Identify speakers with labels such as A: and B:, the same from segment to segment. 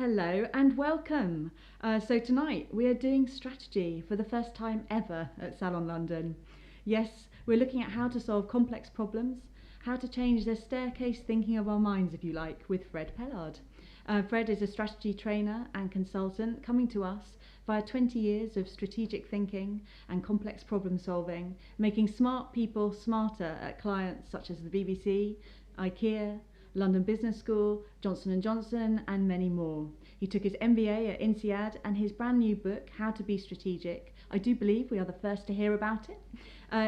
A: Hello and welcome. So tonight we are doing strategy for the first time ever at Salon London. Yes, we're looking at how to solve complex problems, how to change the staircase thinking of our minds, if you like, with Fred Pelard. Fred is a strategy trainer and consultant coming to us via 20 years of strategic thinking and complex problem solving, making smart people smarter at clients such as the BBC, IKEA, London Business School, Johnson and Johnson, and many more. He took his MBA at INSEAD, and his brand new book, How to Be Strategic, I do believe we are the first to hear about it,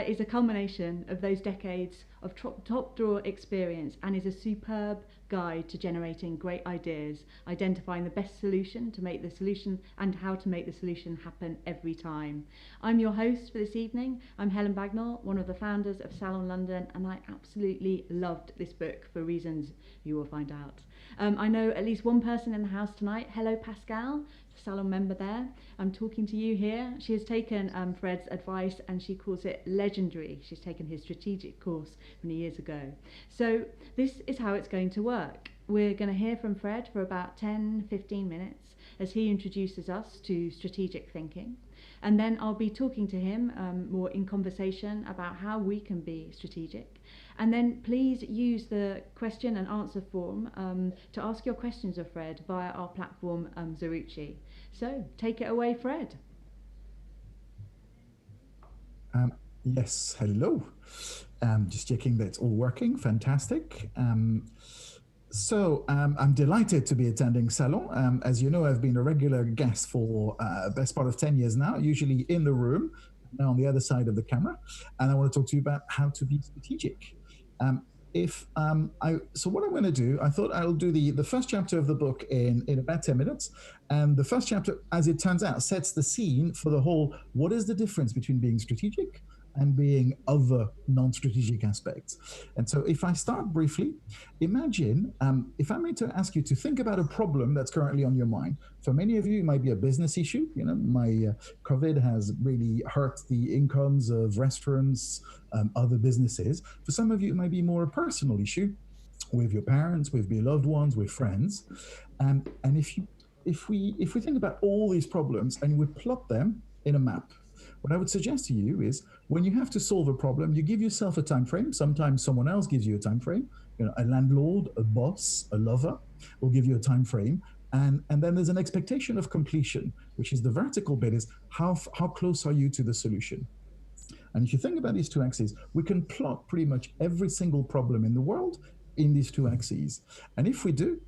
A: is a culmination of those decades of top drawer experience and is a superb guide to generating great ideas, identifying the best solution to make the solution and how to make the solution happen every time. I'm your host for this evening. I'm Helen Bagnall, one of the founders of Salon London, and I absolutely loved this book for reasons you will find out. I know at least one person in the house tonight. Hello, Pascal, Salon member there. I'm talking to you here. She has taken Fred's advice and she calls it legendary. She's taken his strategic course many years ago. So this is how it's going to work. We're going to hear from Fred for about 10-15 minutes as he introduces us to strategic thinking. And then I'll be talking to him more in conversation about how we can be strategic. And then please use the question and answer form to ask your questions of Fred via our platform Zerucci. So take it away, Fred.
B: Yes, hello. Just checking that it's all working. Fantastic. I'm delighted to be attending Salon. As you know, I've been a regular guest for best part of 10 years now, usually in the room, now on the other side of the camera. And I want to talk to you about how to be strategic. So what I'm going to do, I thought I'll do the first chapter of the book in about 10 minutes. And the first chapter, as it turns out, sets the scene for the whole, what is the difference between being strategic and being other non-strategic aspects. And so if I start briefly, imagine if I were to ask you to think about a problem that's currently on your mind. For many of you, it might be a business issue. You know, COVID has really hurt the incomes of restaurants, other businesses. For some of you, it might be more a personal issue with your parents, with beloved ones, with friends. And if we think about all these problems and we plot them in a map, what I would suggest to you is when you have to solve a problem, you give yourself a time frame. Sometimes someone else gives you a time frame. You know, a landlord, a boss, a lover will give you a time frame. And then there's an expectation of completion, which is the vertical bit is how close are you to the solution? And if you think about these two axes, we can plot pretty much every single problem in the world in these two axes. And if we do,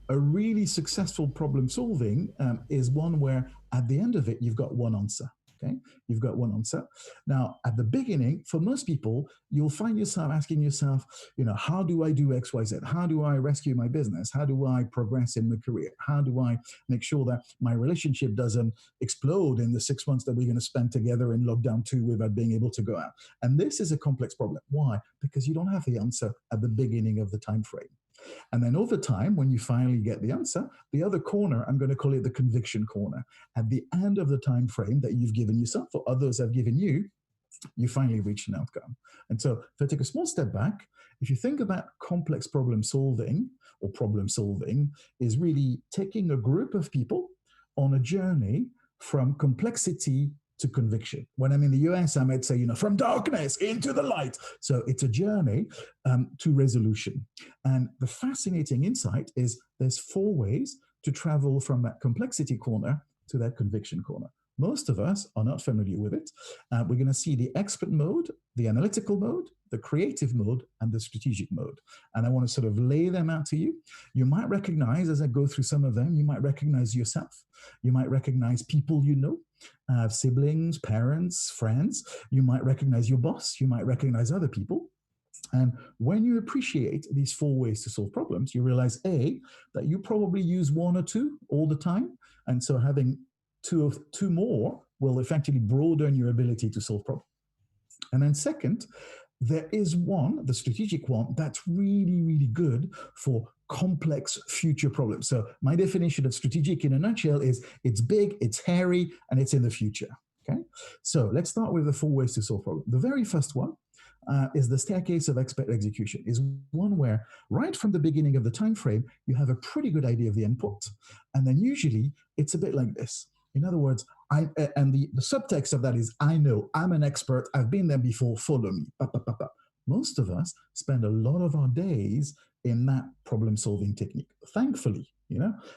B: a really successful problem solving is one where at the end of it, you've got one answer. Okay, you've got one answer. Now, at the beginning, for most people, you'll find yourself asking yourself, you know, how do I do X, Y, Z? How do I rescue my business? How do I progress in my career? How do I make sure that my relationship doesn't explode in the 6 months that we're going to spend together in lockdown 2 without being able to go out? And this is a complex problem. Why? Because you don't have the answer at the beginning of the time frame. And then over time, when you finally get the answer, the other corner, I'm going to call it the conviction corner. At the end of the time frame that you've given yourself or others have given you, you finally reach an outcome. And so if I take a small step back, if you think about complex problem solving or problem solving is really taking a group of people on a journey from complexity to conviction. When I'm in the US, I might say, you know, from darkness into the light. So it's a journey to resolution. And the fascinating insight is there's 4 ways to travel from that complexity corner to that conviction corner. Most of us are not familiar with it. We're going to see the expert mode, the analytical mode, the creative mode, and the strategic mode. And I want to sort of lay them out to you. You might recognize, as I go through some of them, you might recognize yourself. You might recognize people you know, siblings, parents, friends. You might recognize your boss. You might recognize other people. And when you appreciate these 4 ways to solve problems, you realize, A, that you probably use 1 or 2 all the time. And so having two more will effectively broaden your ability to solve problems. And then second, there is one, the strategic one, that's really, really good for complex future problems. So my definition of strategic in a nutshell is it's big, it's hairy, and it's in the future. Okay, so let's start with the 4 ways to solve problems. The very first one is the staircase of expert execution, is one where right from the beginning of the time frame, you have a pretty good idea of the endpoint. And then usually it's a bit like this. In other words, the subtext of that is, I know, I'm an expert, I've been there before, follow me. Pa, pa, pa, pa. Most of us spend a lot of our days in that problem-solving technique, thankfully,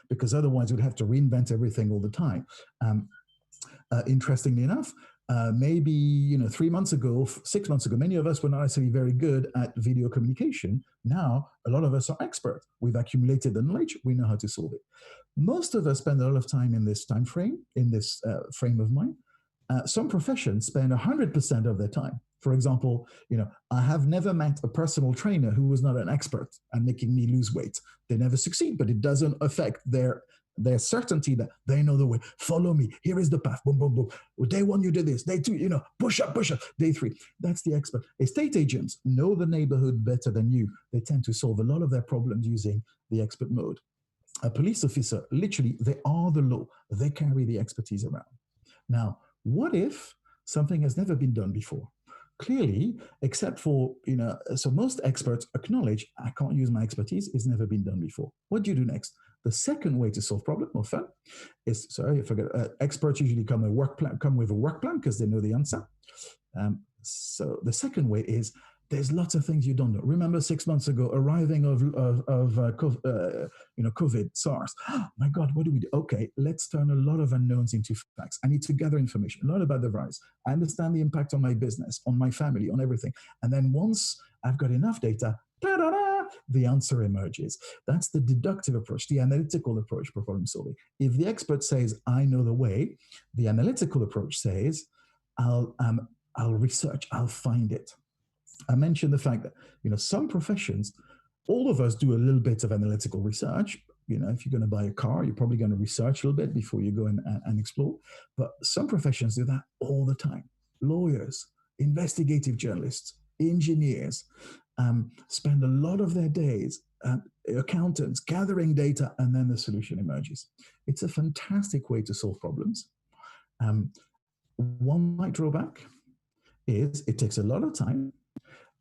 B: because otherwise we'd have to reinvent everything all the time. Interestingly enough, maybe 3 months ago, 6 months ago, many of us were not necessarily very good at video communication. Now, a lot of us are experts. We've accumulated the knowledge. We know how to solve it. Most of us spend a lot of time in this time frame, in this frame of mind. Some professions spend 100% of their time. For example, I have never met a personal trainer who was not an expert at making me lose weight. They never succeed, but it doesn't affect their certainty that they know the way. Follow me. Here is the path. Boom, boom, boom. Day 1, you did this. Day 2, push up, push up. Day 3, that's the expert. Estate agents know the neighborhood better than you. They tend to solve a lot of their problems using the expert mode. A police officer, literally, they are the law. They carry the expertise around. Now, what if something has never been done before? Clearly, except for, so most experts acknowledge, I can't use my expertise, it's never been done before. What do you do next? The second way to solve problem, or fun, is, experts usually come with a work plan because they know the answer. So the second way is, there's lots of things you don't know. Remember 6 months ago, arriving of COVID, SARS. Oh, my God, what do we do? Okay, let's turn a lot of unknowns into facts. I need to gather information, a lot about the virus. I understand the impact on my business, on my family, on everything. And then once I've got enough data, ta-da-da, the answer emerges. That's the deductive approach, the analytical approach for problem solving. If the expert says, I know the way, the analytical approach says, I'll research, I'll find it. I mentioned the fact that, some professions, all of us do a little bit of analytical research. If you're going to buy a car, you're probably going to research a little bit before you go and explore. But some professions do that all the time. Lawyers, investigative journalists, engineers spend a lot of their days, accountants, gathering data, and then the solution emerges. It's a fantastic way to solve problems. One might drawback is it takes a lot of time.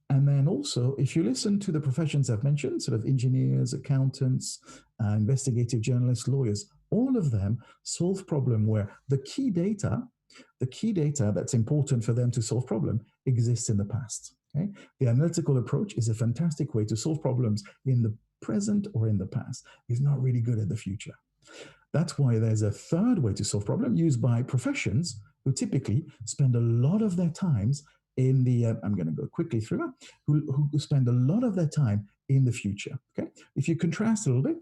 B: And then also, if you listen to the professions I've mentioned, sort of engineers, accountants, investigative journalists, lawyers, all of them solve problem where the key data that's important for them to solve problem exists in the past. Okay? The analytical approach is a fantastic way to solve problems in the present or in the past. It's not really good at the future. That's why there's a third way to solve problem used by professions who typically spend a lot of their times in the, I'm going to go quickly through it, who spend a lot of their time in the future. Okay, if you contrast a little bit,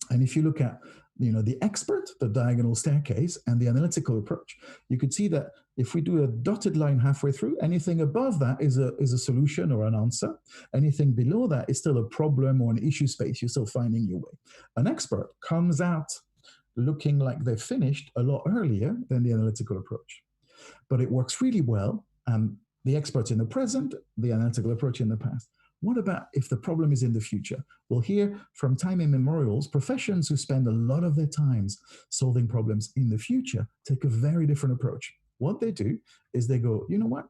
B: and if you look at the expert, the diagonal staircase, and the analytical approach, you could see that if we do a dotted line halfway through, anything above that is a solution or an answer. Anything below that is still a problem or an issue space. You're still finding your way. An expert comes out looking like they've finished a lot earlier than the analytical approach, but it works really well. The experts in the present, the analytical approach in the past. What about if the problem is in the future? Well, here, from time immemorials, professions who spend a lot of their times solving problems in the future take a very different approach. What they do is they go, you know what?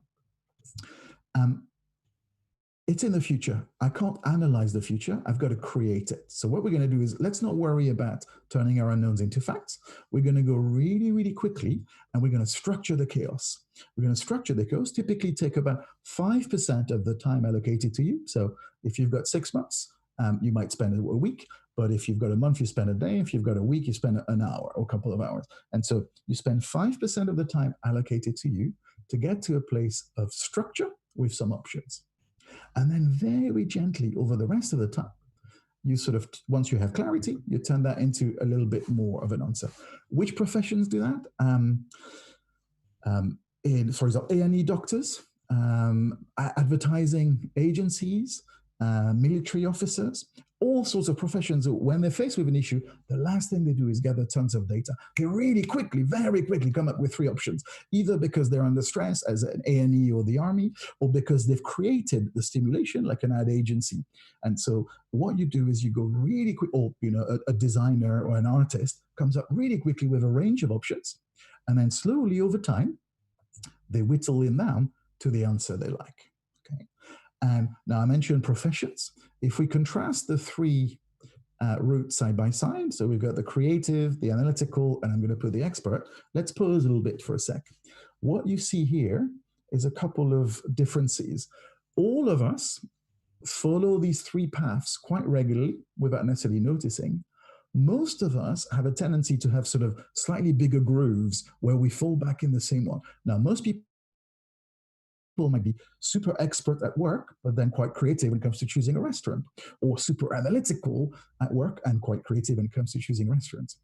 B: It's in the future. I can't analyze the future. I've got to create it. So what we're going to do is let's not worry about turning our unknowns into facts. We're going to go really, really quickly, and we're going to structure the chaos. We're going to structure the chaos, typically take about 5% of the time allocated to you. So if you've got 6 months, you might spend a week. But if you've got a month, you spend a day. If you've got a week, you spend an hour or a couple of hours. And so you spend 5% of the time allocated to you to get to a place of structure with some options. And then very gently over the rest of the time, you sort of, once you have clarity, you turn that into a little bit more of an answer. Which professions do that? For example, A&E doctors, advertising agencies, military officers, all sorts of professions. When they're faced with an issue, the last thing they do is gather tons of data. They really quickly, very quickly come up with 3 options, either because they're under stress as an A&E or the army, or because they've created the stimulation like an ad agency. And so what you do is you go really quick, or a designer or an artist comes up really quickly with a range of options. And then slowly over time, they whittle it down to the answer they like. Okay. And now I mentioned professions. If we contrast the three routes side by side, so we've got the creative, the analytical, and I'm going to put the expert. Let's pause a little bit for a sec. What you see here is a couple of differences. All of us follow these three paths quite regularly without necessarily noticing. Most of us have a tendency to have sort of slightly bigger grooves where we fall back in the same one. Now, most people might be super expert at work, but then quite creative when it comes to choosing a restaurant, or super analytical at work and quite creative when it comes to choosing restaurants.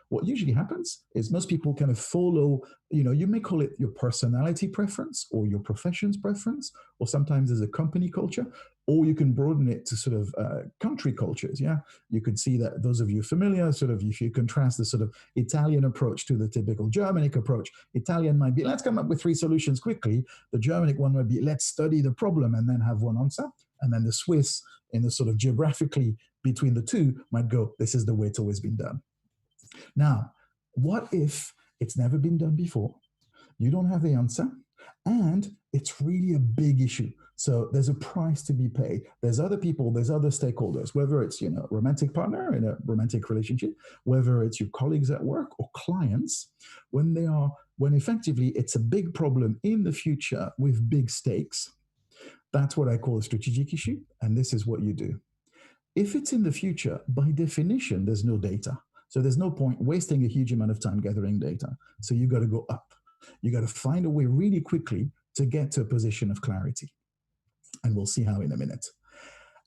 B: What usually happens is most people kind of follow, you may call it your personality preference or your profession's preference, or sometimes there's a company culture, or you can broaden it to sort of country cultures. Yeah, you could see that those of you familiar, sort of, if you contrast the sort of Italian approach to the typical Germanic approach, Italian might be, let's come up with three solutions quickly. The Germanic one might be, let's study the problem and then have one answer. And then the Swiss, in the sort of geographically between the two, might go, this is the way it's always been done. Now, what if it's never been done before? You don't have the answer, and it's really a big issue. So there's a price to be paid. There's other people, there's other stakeholders, whether it's romantic partner in a romantic relationship, whether it's your colleagues at work or clients, when effectively it's a big problem in the future with big stakes. That's what I call a strategic issue, and this is what you do. If it's in the future, by definition, there's no data. So there's no point wasting a huge amount of time gathering data. So you got to go up. You got to find a way really quickly to get to a position of clarity. And we'll see how in a minute.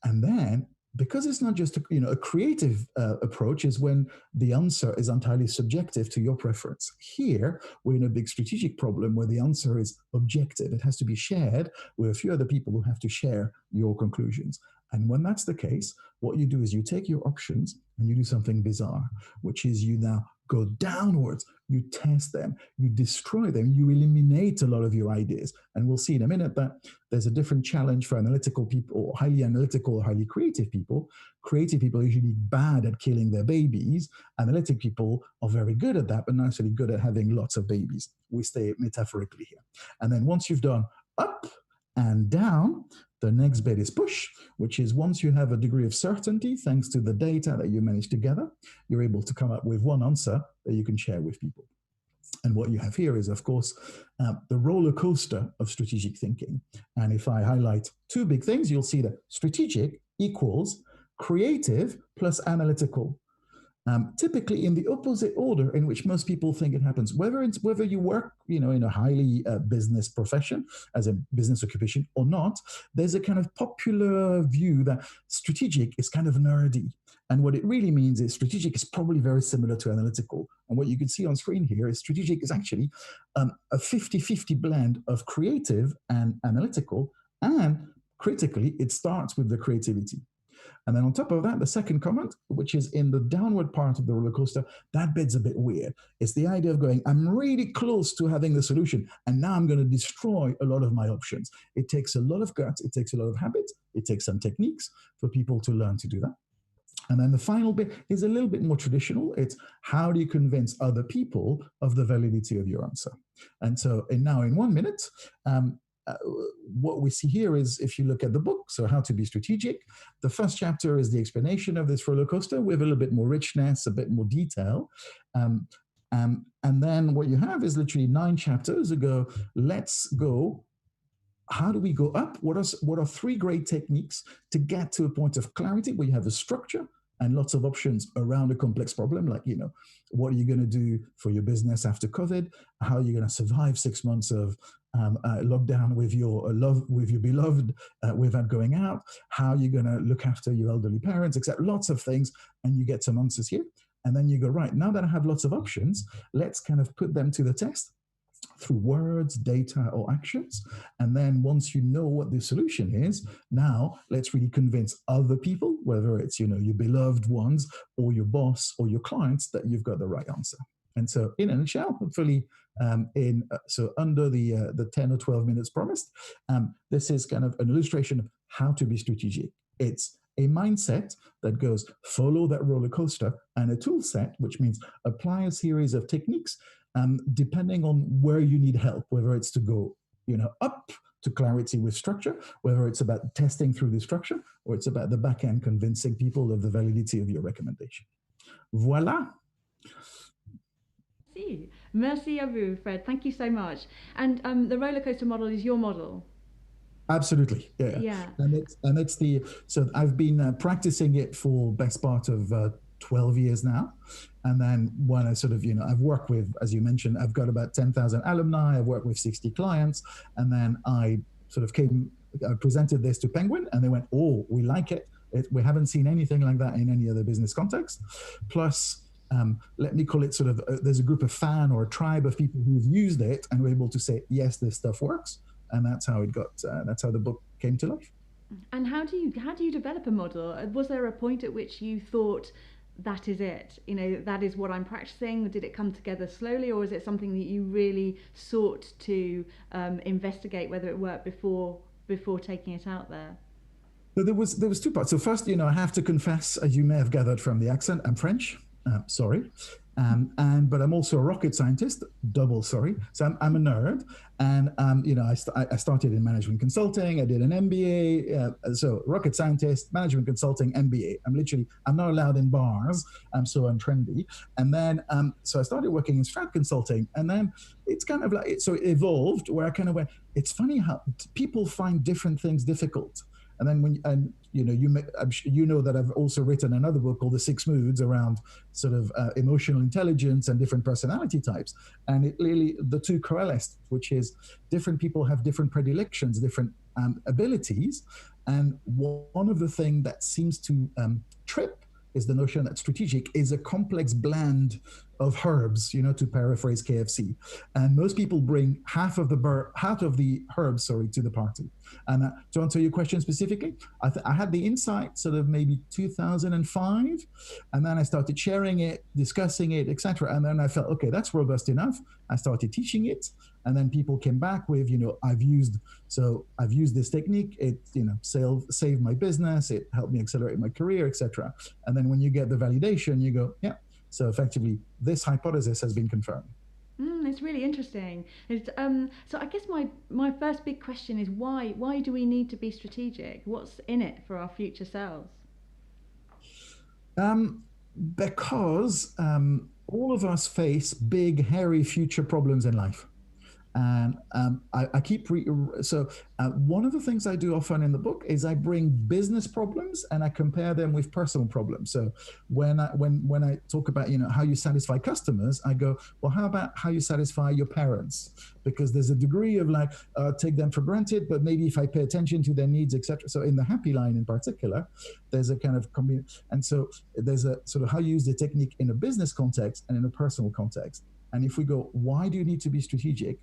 B: And then, because it's not just a creative approach is when the answer is entirely subjective to your preference. Here, we're in a big strategic problem where the answer is objective. It has to be shared with a few other people who have to share your conclusions. And when that's the case, what you do is you take your options and you do something bizarre, which is you now go downwards, you test them, you destroy them, you eliminate a lot of your ideas. And we'll see in a minute that there's a different challenge for analytical people, or highly analytical or highly creative people. Creative people are usually bad at killing their babies. Analytic people are very good at that, but not necessarily good at having lots of babies. We stay metaphorically here. And then once you've done up and down, the next bit is push, which is once you have a degree of certainty, thanks to the data that you manage to gather, you're able to come up with one answer that you can share with people. And what you have here is, of course, the roller coaster of strategic thinking. And if I highlight two big things, you'll see that strategic equals creative plus analytical. Typically in the opposite order in which most people think it happens, whether you work in a highly business profession as a business occupation or not. There's a kind of popular view that strategic is kind of nerdy, and what it really means is strategic is probably very similar to analytical. And what you can see on screen here is strategic is actually a 50-50 blend of creative and analytical, and critically it starts with the creativity. And then on top of that, the second comment, which is in the downward part of the roller coaster, that bit's a bit weird. It's the idea of going, I'm really close to having the solution, and now I'm going to destroy a lot of my options. It takes a lot of guts. It takes a lot of habits. It takes some techniques for people to learn to do that. And then the final bit is a little bit more traditional. It's how do you convince other people of the validity of your answer? And so now in 1 minute, what we see here is, if you look at the book, so How to Be Strategic, the first chapter is the explanation of this roller coaster with a little bit more richness, a bit more detail. And then what you have is literally 9 chapters ago. Let's go. How do we go up? What are 3 great techniques to get to a point of clarity where you have a structure and lots of options around a complex problem, like, what are you going to do for your business after COVID? How are you going to survive 6 months of lockdown with your beloved without going out? How are you going to look after your elderly parents, etc.? Lots of things, and you get some answers here. And then you go, right, now that I have lots of options, let's kind of put them to the test through words, data, or actions. And then once you know what the solution is, now let's really convince other people, whether it's your beloved ones or your boss or your clients, that you've got the right answer. And so in a nutshell, hopefully so under the 10 or 12 minutes promised, this is kind of an illustration of how to be strategic. It's a mindset that goes follow that roller coaster, and a tool set, which means apply a series of techniques depending on where you need help, whether it's to go up to clarity with structure, whether it's about testing through the structure or it's about the back end convincing people of the validity of your recommendation. Voila.
A: Merci à vous, Fred. Thank you so much. And the roller coaster model is your model.
B: Absolutely, yeah.
A: Yeah.
B: And it's the so I've been practicing it for best part of 12 years now, and then when I sort of I've worked with, as you mentioned, I've got about 10,000 alumni. I've worked with 60 clients, and then I sort of presented this to Penguin, and they went, "Oh, we like it. We haven't seen anything like that in any other business context." Plus. Let me call it sort of, there's a group of fan or a tribe of people who've used it and were able to say, yes, this stuff works. And that's how it got, that's how the book came to life.
A: And how do you develop a model? Was there a point at which you thought, that is it, that is what I'm practicing? Did it come together slowly, or is it something that you really sought to investigate whether it worked before taking it out there?
B: So there was two parts. So first, I have to confess, as you may have gathered from the accent, I'm French. Sorry. But I'm also a rocket scientist, double sorry. So I'm a nerd. And, I started in management consulting. I did an MBA. So rocket scientist, management consulting, MBA. I'm not allowed in bars. So I'm trendy. And then, so I started working in strat consulting. And then it's kind of like, so it evolved where I kind of went, it's funny how people find different things difficult. And then you know that I've also written another book called The 6 Moods around sort of emotional intelligence and different personality types. And it really, the two coalesced, which is different people have different predilections, different abilities. And one of the things that seems to trip is the notion that strategic is a complex blend of herbs, to paraphrase KFC. And most people bring half of the herbs, to the party. And to answer your question specifically, I had the insight sort of maybe 2005, and then I started sharing it, discussing it, etc. And then I felt, okay, that's robust enough. I started teaching it, and then people came back with, I've used this technique. It, saved my business. It helped me accelerate my career, etc. And then when you get the validation, you go, yeah. So effectively, this hypothesis has been confirmed.
A: It's really interesting. So I guess my first big question is why do we need to be strategic? What's in it for our future selves?
B: Because all of us face big, hairy future problems in life. And I keep one of the things I do often in the book is I bring business problems and I compare them with personal problems. So when I talk about how you satisfy customers, I go, well, how about how you satisfy your parents? Because there's a degree of take them for granted, but maybe if I pay attention to their needs, etc. So in the happy line in particular, there's a kind of and so there's a sort of how you use the technique in a business context and in a personal context. And if we go, why do you need to be strategic?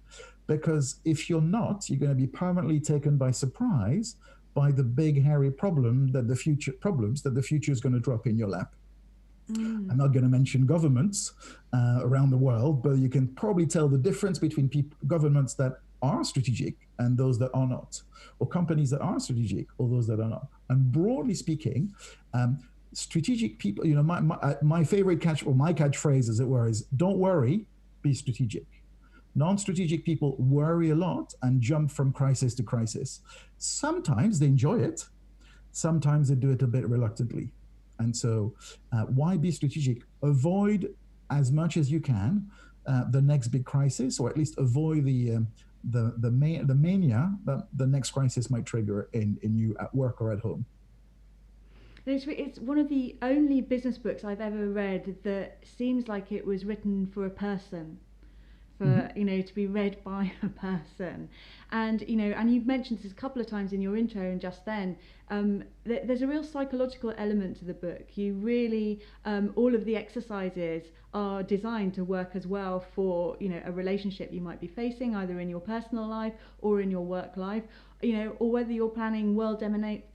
B: Because if you're not, you're going to be permanently taken by surprise by the big hairy problems that the future is going to drop in your lap. I'm not going to mention governments around the world, but you can probably tell the difference between governments that are strategic and those that are not, or companies that are strategic or those that are not. And broadly speaking, strategic people, my favorite my catchphrase, as it were, is don't worry, be strategic. Non-strategic people worry a lot and jump from crisis to crisis. Sometimes they enjoy it. Sometimes they do it a bit reluctantly. And so why be strategic? Avoid as much as you can the next big crisis, or at least avoid the mania that the next crisis might trigger in you at work or at home.
A: It's one of the only business books I've ever read that seems like it was written for a person, to be read by a person. And and you've mentioned this a couple of times in your intro and just then, there's a real psychological element to the book. You really, all of the exercises are designed to work as well for a relationship you might be facing, either in your personal life or in your work life, or whether you're planning world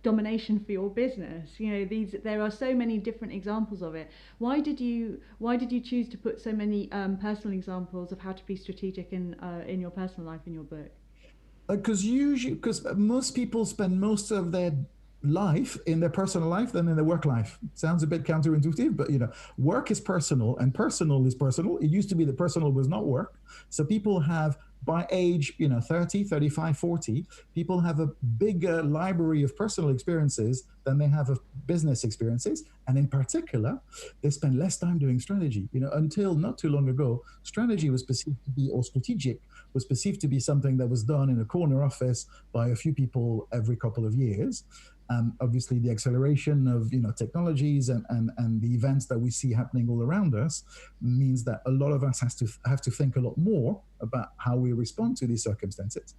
A: domination for your business. There are so many different examples of it. Why did you choose to put so many personal examples of how to be strategic in your personal life in your book?
B: Because most people spend most of their life in their personal life than in their work life. Sounds a bit counterintuitive, but work is personal and personal is personal. It used to be that personal was not work. So people have by age, 30, 35, 40, people have a bigger library of personal experiences than they have of business experiences. And in particular, they spend less time doing strategy. Until not too long ago, strategy was perceived to be, or strategic was perceived to be something that was done in a corner office by a few people every couple of years. Obviously, the acceleration of technologies and the events that we see happening all around us means that a lot of us have to think a lot more about how we respond to these circumstances.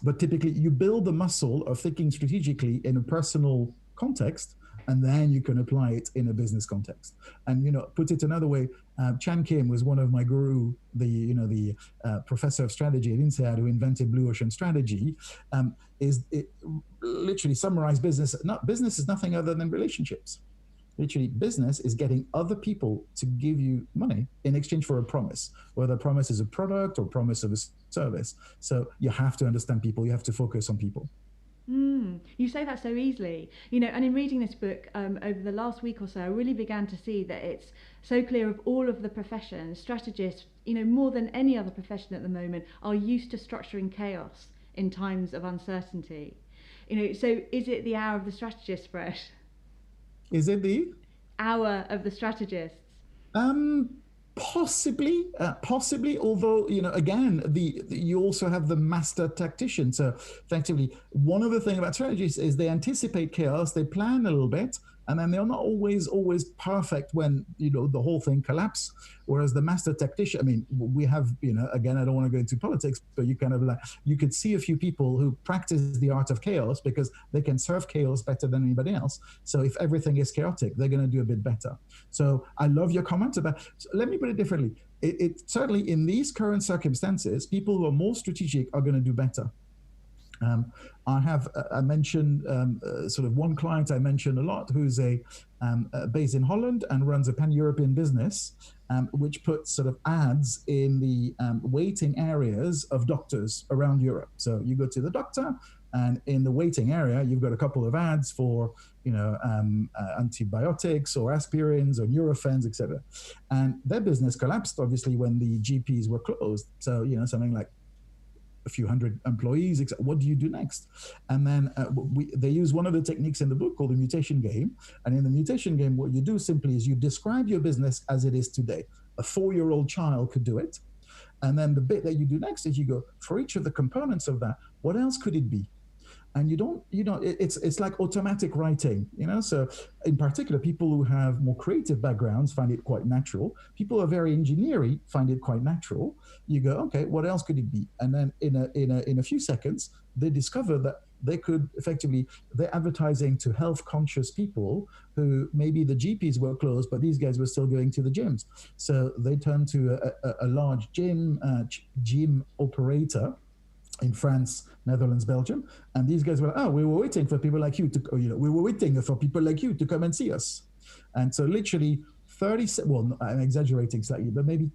B: But typically, you build the muscle of thinking strategically in a personal context, and then you can apply it in a business context. And put it another way, Chan Kim was one of my guru, the professor of strategy at INSEAD who invented Blue Ocean Strategy. Is it literally summarized business? Not business is nothing other than relationships. Literally, business is getting other people to give you money in exchange for a promise, whether the promise is a product or promise of a service. So you have to understand people. You have to focus on people.
A: You say that so easily, and in reading this book over the last week or so, I really began to see that it's so clear of all of the professions. Strategists, more than any other profession at the moment, are used to structuring chaos in times of uncertainty. So is it the hour of the strategist, Fred?
B: Is it the
A: hour of the strategists?
B: Possibly. Although again, you also have the master tactician. So effectively, one of the things about strategists is they anticipate chaos, they plan a little bit, and then they're not always perfect when the whole thing collapses. Whereas the master tactician, I mean, we have again, I don't want to go into politics, but you could see a few people who practice the art of chaos because they can serve chaos better than anybody else. So if everything is chaotic, they're going to do a bit better. So I love your comment about. So let me put it differently. It certainly in these current circumstances, people who are more strategic are going to do better. I mentioned sort of one client I mentioned a lot who's based in Holland and runs a pan-European business, which puts sort of ads in the waiting areas of doctors around Europe. So you go to the doctor, and in the waiting area, you've got a couple of ads for antibiotics or aspirins or Nurophens, etc. And their business collapsed, obviously, when the GPs were closed. So something like a few hundred employees. What do you do next? And then they use one of the techniques in the book called the mutation game. And in the mutation game, what you do simply is you describe your business as it is today. A 4-year-old child could do it. And then the bit that you do next is you go, for each of the components of that, what else could it be? And it's like automatic writing, So in particular, people who have more creative backgrounds find it quite natural. People who are very engineering find it quite natural. You go, okay, what else could it be? And then in a few seconds, they discover that they could effectively, they're advertising to health conscious people who maybe the GPs were closed, but these guys were still going to the gyms. So they turn to a large gym operator in France, Netherlands, Belgium, and these guys were like, we were waiting for people like you to, we were waiting for people like you to come and see us. And so literally I'm exaggerating slightly, but maybe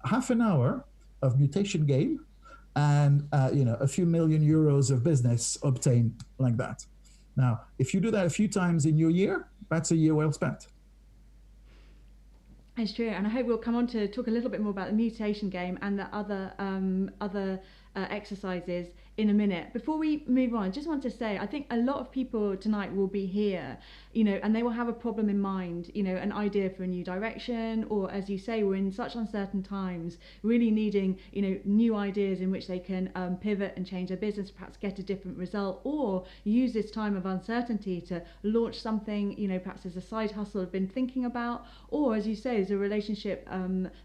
B: half an hour of mutation game and, a few million euros of business obtained like that. Now, if you do that a few times in your year, that's a year well spent.
A: It's true, and I hope we'll come on to talk a little bit more about the mutation game and the other exercises in a minute. Before we move on, I just want to say I think a lot of people tonight will be here, and they will have a problem in mind, an idea for a new direction, or as you say, we're in such uncertain times, really needing, new ideas in which they can pivot and change their business, perhaps get a different result, or use this time of uncertainty to launch something, perhaps as a side hustle they've been thinking about, or as you say, as a relationship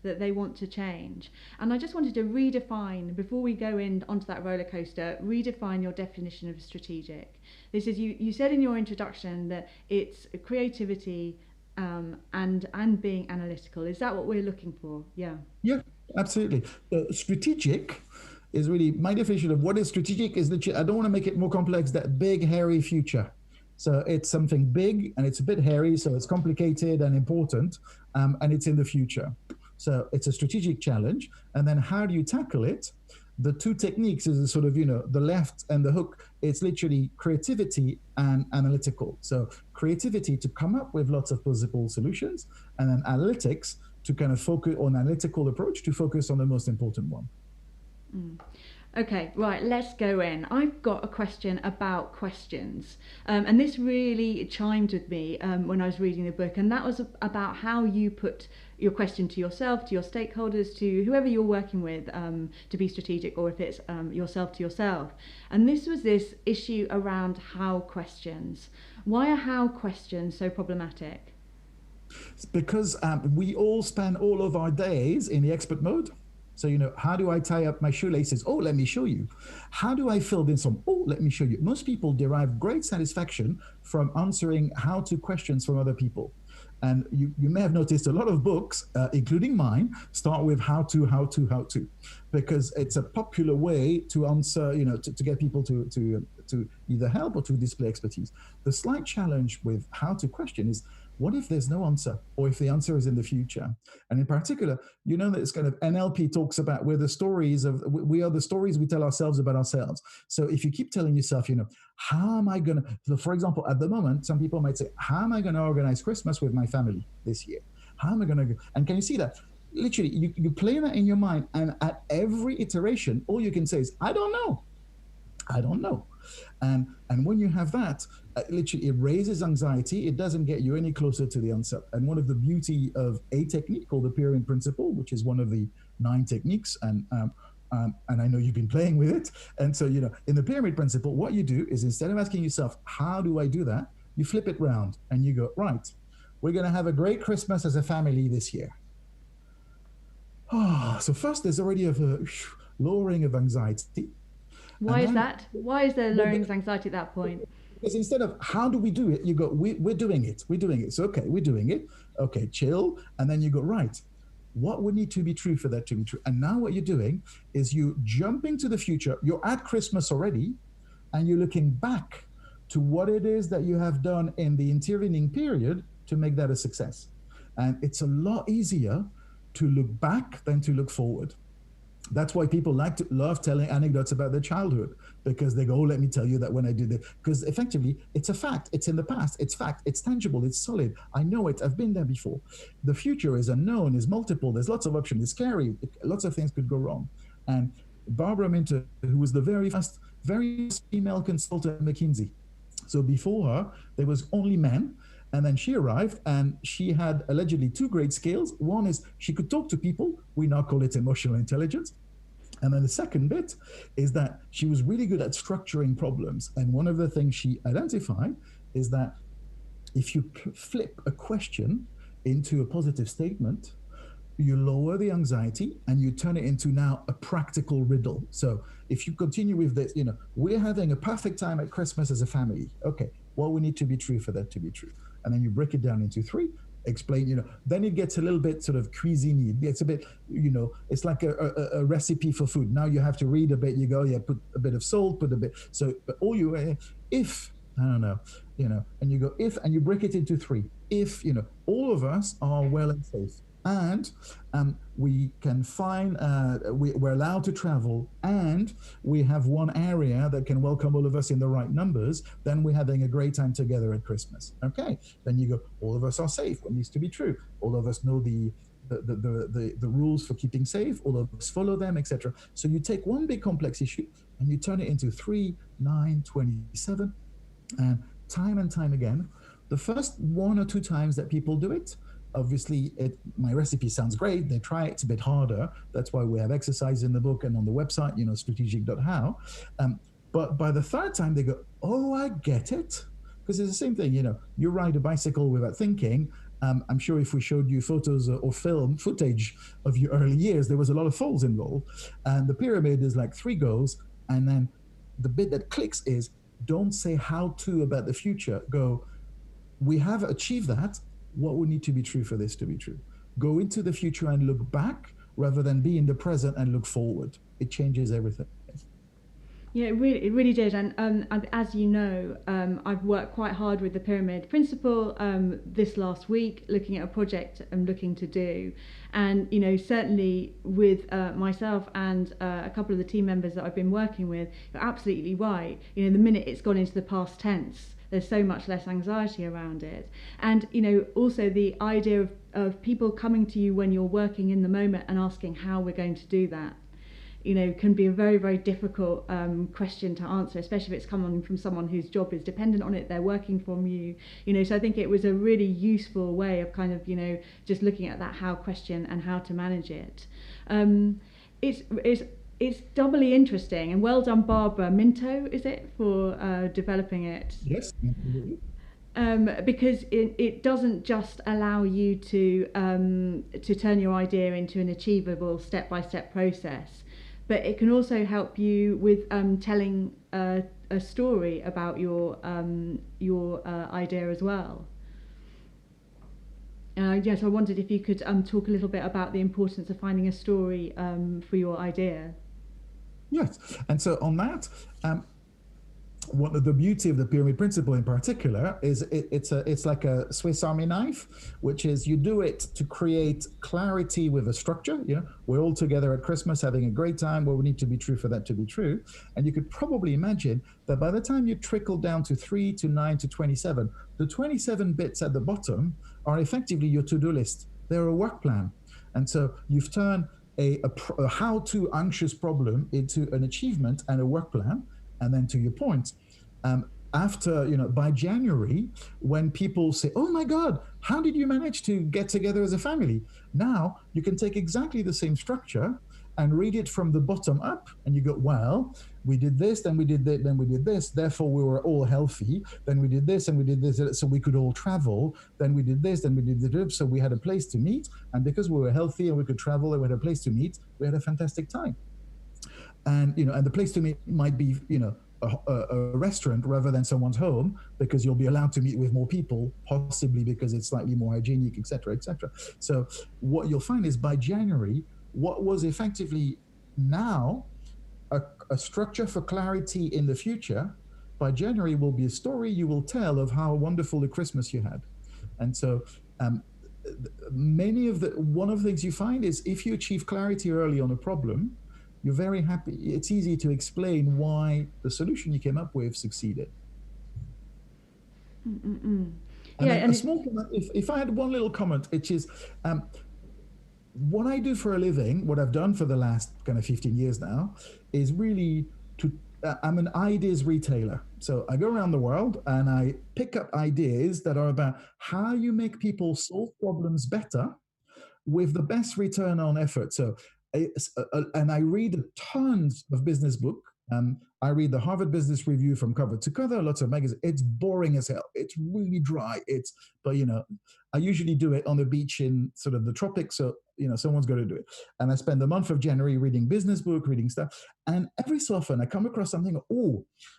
A: that they want to change. And I just wanted to redefine, before we go onto that roller coaster, redefine your definition of strategic. This is, you said in your introduction that it's creativity and being analytical. Is that what we're looking for? Yeah,
B: absolutely. Strategic is really my definition of what is strategic. Is that I don't want to make it more complex, that big hairy future. So it's something big and it's a bit hairy, so it's complicated and important, and it's in the future. So it's a strategic challenge. And then how do you tackle it? The two techniques is a sort of, the left and the hook. It's literally creativity and analytical. So creativity to come up with lots of possible solutions, and then analytics to kind of focus on analytical approach to focus on the most important one.
A: Okay, right, let's go in. I've got a question about questions. And this really chimed with me when I was reading the book, and that was about how you put your question to yourself, to your stakeholders, to whoever you're working with to be strategic, or if it's yourself to yourself. And this was this issue around how questions. Why are how questions so problematic?
B: It's because we all spend all of our days in the expert mode. So, how do I tie up my shoelaces? Oh, let me show you. How do I fill in some? Oh, let me show you. Most people derive great satisfaction from answering how to questions from other people. And you may have noticed a lot of books, including mine, start with how to, because it's a popular way to answer, to get people to either help or to display expertise. The slight challenge with how to question is, what if there's no answer, or if the answer is in the future? And in particular, that it's kind of NLP talks about we are the stories we tell ourselves about ourselves. So if you keep telling yourself, how am I going to, for example, at the moment, some people might say, how am I going to organize Christmas with my family this year? How am I going to, and can you see that? Literally, you play that in your mind, and at every iteration, all you can say is, I don't know. I don't know. And when you have that, literally it raises anxiety. It doesn't get you any closer to the answer. And one of the beauty of a technique called the pyramid principle, which is one of the 9 techniques, and I know you've been playing with it. And so, in the pyramid principle, what you do is, instead of asking yourself, how do I do that? You flip it round and you go, right, we're going to have a great Christmas as a family this year. So first there's already a lowering of anxiety.
A: Why is that? Why is there lowering anxiety at that point?
B: Because instead of how do we do it, you go, we're doing it. We're doing it. So, okay, we're doing it. Okay, chill. And then you go, right, what would need to be true for that to be true? And now what you're doing is you jumping to the future. You're at Christmas already, and you're looking back to what it is that you have done in the intervening period to make that a success. And it's a lot easier to look back than to look forward. That's why people love telling anecdotes about their childhood, because they go, oh, let me tell you that when I did it. Because effectively, it's a fact. It's in the past. It's fact. It's tangible. It's solid. I know it. I've been there before. The future is unknown, is multiple. There's lots of options. It's scary. Lots of things could go wrong. And Barbara Minter, who was the very first female consultant at McKinsey. So before her, there was only men. And then she arrived, and she had allegedly 2 great skills. One is she could talk to people. We now call it emotional intelligence. And then the second bit is that she was really good at structuring problems. And one of the things she identified is that if you flip a question into a positive statement, you lower the anxiety and you turn it into now a practical riddle. So if you continue with this, we're having a perfect time at Christmas as a family. Okay, what we need to be true for that to be true? And then you break it down into 3, explain, then it gets a little bit sort of cuisine. It gets a bit, it's like a recipe for food. Now you have to read a bit, you go, yeah, put a bit of salt, put a bit. So, but all you, if, I don't know, and you go, if, and you break it into 3. If, all of us are well and safe, and we can find, we're allowed to travel, and we have one area that can welcome all of us in the right numbers, then we're having a great time together at Christmas. Okay, then you go, all of us are safe. What needs to be true? All of us know the rules for keeping safe. All of us follow them, etc. So you take one big complex issue and you turn it into 3, 9, 27, and time again. The first 1 or 2 times that people do it, obviously, my recipe sounds great. They try it. It's a bit harder. That's why we have exercise in the book and on the website, strategic.how. But by the 3rd time, they go, oh, I get it. Because it's the same thing. You ride a bicycle without thinking. I'm sure if we showed you photos or film footage of your early years, there was a lot of falls involved. And the pyramid is like 3 goes. And then the bit that clicks is, don't say how to about the future. Go, we have achieved that. What would need to be true for this to be true? Go into the future and look back rather than be in the present and look forward. It changes everything.
A: Yeah, it really did. And as you know, I've worked quite hard with the pyramid principle this last week, looking at a project I'm looking to do. And, certainly with myself and a couple of the team members that I've been working with, you're absolutely right. The minute it's gone into the past tense, there's so much less anxiety around it. And, also the idea of people coming to you when you're working in the moment and asking how we're going to do that. can be a very, very difficult question to answer, especially if it's coming from someone whose job is dependent on it, they're working from you, so I think it was a really useful way of kind of, just looking at that how question and how to manage it. It's doubly interesting, and well done, Barbara Minto, is it, for developing it?
B: Yes, absolutely.
A: Because it doesn't just allow you to turn your idea into an achievable step-by-step process, but it can also help you with telling a story about your idea as well. Yes, I wondered if you could talk a little bit about the importance of finding a story for your idea.
B: Yes, and so on that, one of the beauty of the pyramid principle in particular is it's like a Swiss Army knife, which is you do it to create clarity with a structure. We're all together at Christmas having a great time. Well, we need to be true for that to be true. And you could probably imagine that by the time you trickle down to 3 to 9 to 27, the 27 bits at the bottom are effectively your to-do list. They're a work plan. And so you've turned a how-to anxious problem into an achievement and a work plan. And then to your point, after, by January, when people say, oh my God, how did you manage to get together as a family? Now you can take exactly the same structure and read it from the bottom up. And you go, well, we did this, then we did that, then we did this. Therefore, we were all healthy. Then we did this and we did this, so we could all travel. Then we did this, then we did this, so we had a place to meet. And because we were healthy and we could travel and we had a place to meet, we had a fantastic time. And and the place to meet might be a restaurant rather than someone's home, because you'll be allowed to meet with more people, possibly because it's slightly more hygienic, etc., etc. So what you'll find is by January, what was effectively now a structure for clarity in the future, by January will be a story you will tell of how wonderful the Christmas you had. And so one of the things you find is if you achieve clarity early on a problem, you're very happy. It's easy to explain why the solution you came up with succeeded. And a small comment, if I had one little comment, which is what I do for a living, what I've done for the last kind of 15 years now, is really I'm an ideas retailer. So I go around the world and I pick up ideas that are about how you make people solve problems better with the best return on effort. So and I read tons of business book. I read the Harvard Business Review from cover to cover, lots of magazines. It's boring as hell. It's really dry. But I usually do it on the beach in sort of the tropics. So, someone's got to do it. And I spend the month of January reading business book, reading stuff. And every so often I come across something,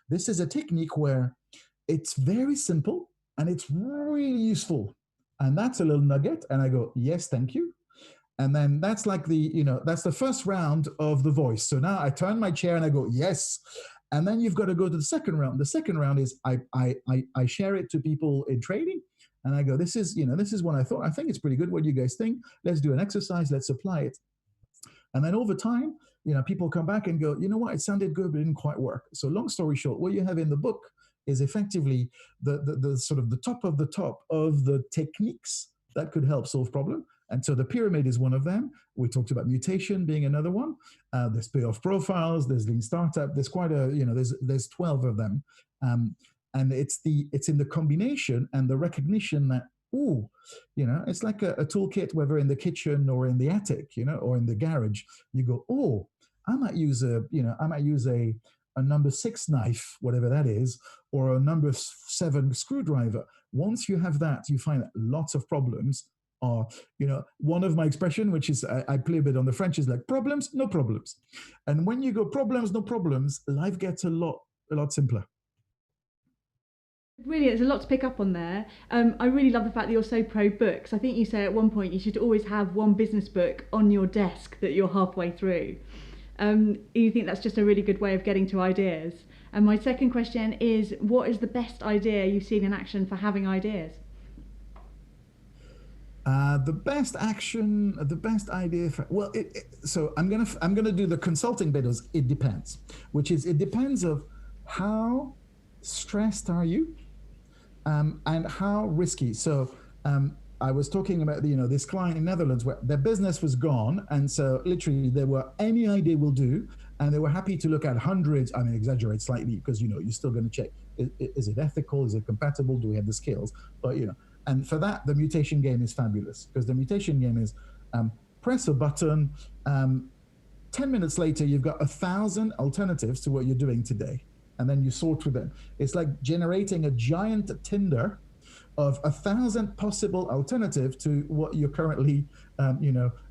B: this is a technique where it's very simple and it's really useful. And that's a little nugget. And I go, yes, thank you. And then that's like that's the first round of the voice. So now I turn my chair and I go, yes. And then you've got to go to the second round. The second round is I share it to people in training. And I go, this is what I thought. I think it's pretty good. What do you guys think? Let's do an exercise. Let's apply it. And then over time, people come back and go, you know what? It sounded good, but it didn't quite work. So long story short, what you have in the book is effectively the sort of the top of the techniques that could help solve problem. And so the pyramid is one of them. We talked about mutation being another one. There's payoff profiles. There's lean startup. There's quite there's 12 of them. And it's in the combination and the recognition that, it's like a toolkit, whether in the kitchen or in the attic, or in the garage. You go, I might use a number 6 knife, whatever that is, or a number 7 screwdriver. Once you have that, you find that lots of problems are, one of my expression, which is I play a bit on the French, is like problems, no problems. And when you go problems, no problems, life gets a lot simpler.
A: Really, there's a lot to pick up on there. I really love the fact that you're so pro books. I think you say at one point you should always have one business book on your desk that you're halfway through. You think that's just a really good way of getting to ideas. And my second question is, what is the best idea you've seen in action for having ideas?
B: The best idea for, so I'm gonna do the consulting bit. It depends, which is it depends of how stressed are you, and how risky. So I was talking about this client in Netherlands where their business was gone, and so literally they were any idea will do, and they were happy to look at hundreds. I mean, exaggerate slightly because you're still going to check is it ethical, is it compatible, do we have the skills? But and for that the mutation game is fabulous because the mutation game is press a button. 10 minutes later, you've got 1,000 alternatives to what you're doing today. And then you sort through them. It's like generating a giant Tinder of 1,000 possible alternatives to what you're currently,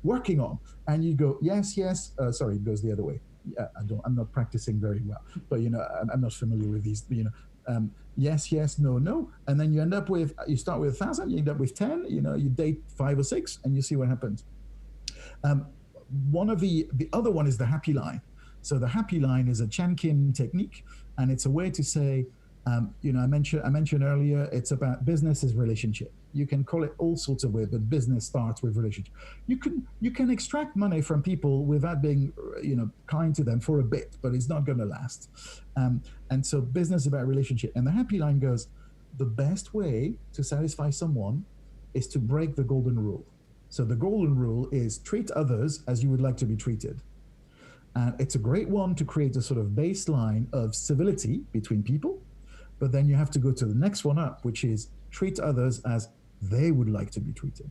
B: working on. And you go, yes, yes. Sorry, it goes the other way. I'm not practicing very well, but I'm not familiar with these. Yes, yes, no, no. And then you start with 1,000, you end up with 10. You date 5 or 6, and you see what happens. One of the other one is the happy line. So the happy line is a Chan Kim technique, and it's a way to say, I mentioned earlier, it's about business is relationship. You can call it all sorts of ways, but business starts with relationship. You can extract money from people without being, kind to them for a bit, but it's not going to last. And so business is about relationship. And the happy line goes, the best way to satisfy someone is to break the golden rule. So the golden rule is treat others as you would like to be treated. And it's a great one to create a sort of baseline of civility between people. But then you have to go to the next one up, which is treat others as they would like to be treated.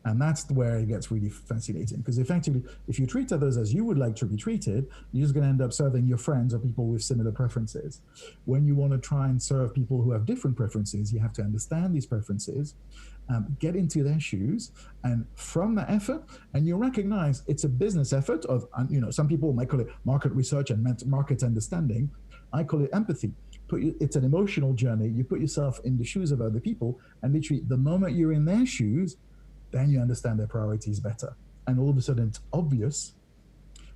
B: And that's where it gets really fascinating, because effectively, if you treat others as you would like to be treated, you're just going to end up serving your friends or people with similar preferences. When you want to try and serve people who have different preferences, you have to understand these preferences, get into their shoes, and from that effort, and you recognize it's a business effort of, some people might call it market research and market understanding. I call it empathy. It's an emotional journey. You put yourself in the shoes of other people, and literally the moment you're in their shoes, then you understand their priorities better. And all of a sudden it's obvious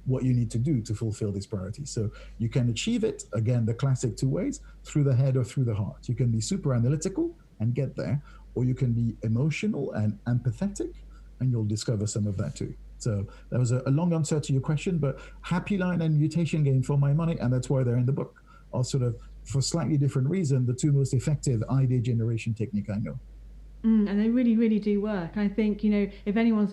B: what you need to do to fulfill these priorities. So you can achieve it, again, the classic 2 ways, through the head or through the heart. You can be super analytical and get there, or you can be emotional and empathetic, and you'll discover some of that too. So that was a long answer to your question, but happy line and mutation game for my money, and that's why they're in the book, are sort of, for slightly different reason, the 2 most effective idea generation technique I know.
A: And they really, really do work. I think, if anyone's